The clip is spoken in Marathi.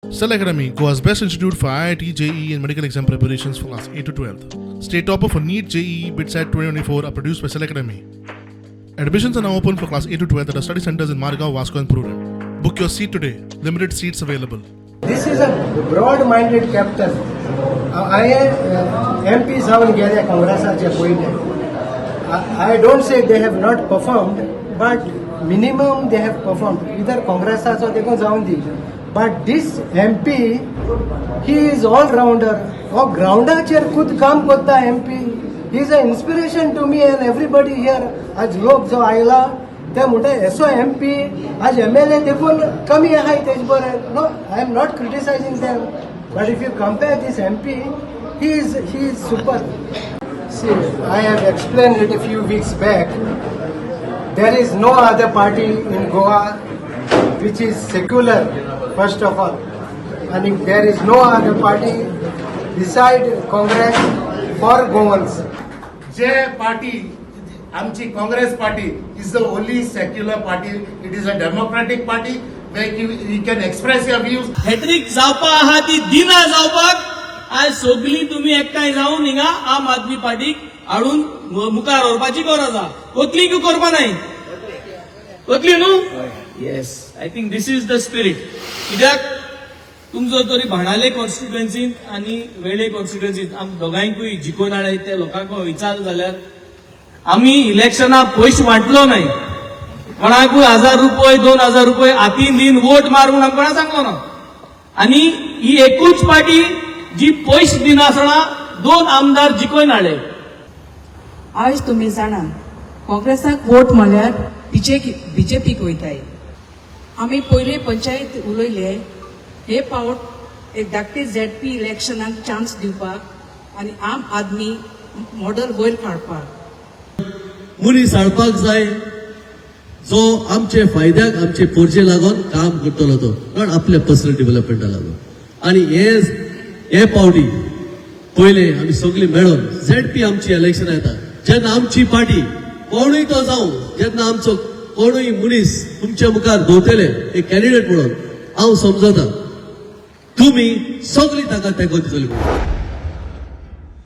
Cell Academy, Goa's best institute for IIT, JEE and medical exam preparations for class 8 to 12th. State topper for NEET, JEE, BITSAT 2024 are produced by Cell Academy. Admissions are now open for class 8 to 12th at our study centers in Margao, Vasco and Purulim. Book your seat today. Limited seats available. This is a broad-minded captain. MPs haven't गेल्या काँग्रेसाचे पहिले. I don't say they have not performed, but minimum they have performed. Either काँग्रेसाचो देखो जाऊन दी. But this MP, he is all-rounder. और ग्राउंडाचेर खुद काम करता MP. He is an inspiration to me and everybody here. आज लोक जो आयला ते म्हणटा एसो MP आज MLA देखून कमी आहाय तेज बरे. No, I am not criticizing them. But if you compare this MP, he is super. See, I have explained it a few weeks back. There is no other party in Goa which is secular, first of all. And if there is no other party beside Congress for Goans. जे पार्टी आमची Congress party is the only secular party. It is a democratic party where you can express your views. Hattrick जावपा आहा ती दिना जावपाक आज सगळी तुम्ही एकठांय जावन हिंगा आम आदमी पार्टीक हाडून मुखार व्हरपाची गरज आहा. वतली की करपा नाही वतली न्हू. Yes, I think this is the spirit. कित्याक तुमचो तरी भाणाले कॉन्स्टिट्युएन्सींत आनी वेळे कॉन्स्टिट्युएन्सींत आम दोगांयकूय जिखून हाडले ते लोकांक विचार जाल्यार आमी इलेक्शना पयशे वांटलो नाही. कोणाकूय 1000 रुपये 2000 रुपये हातीन दिन वोट मारून आमकां कोणा सांगलो ना. आनी ही एकूच पार्टी जी पयशे दिनासतना 2 आमदार जिखून हाडले. आज तुम्ही जाणा काँग्रेसाक वोट म्हळ्यार बीजेपीक वयताय. आमी पयले पंचायत उलयले हे पावट एक धाकटे ZP इलेक्शनाक चान्स दिवपाक आनी आम आदमी मॉडल वयर काडपाक. मनीस हाडपाक जाय जो आमचे फायद्याक आमचे पोरचे लागून काम करतलो तो, नॉट आपल्या पर्सनल डेव्हलपमेंटा लागून. आणि हे पावटी पयले आमी सगळी मेळून ZP आमची इलेक्शन येता जेन्ना आमची पार्टी कोणूय तो जावं जेन्ना आमचो कोणूय मनीस तुमच्या मुखार दवरतले एक कॅन्डिडेट म्हणून हांव समजता तुम्ही सगळी ताका तेंको दितली.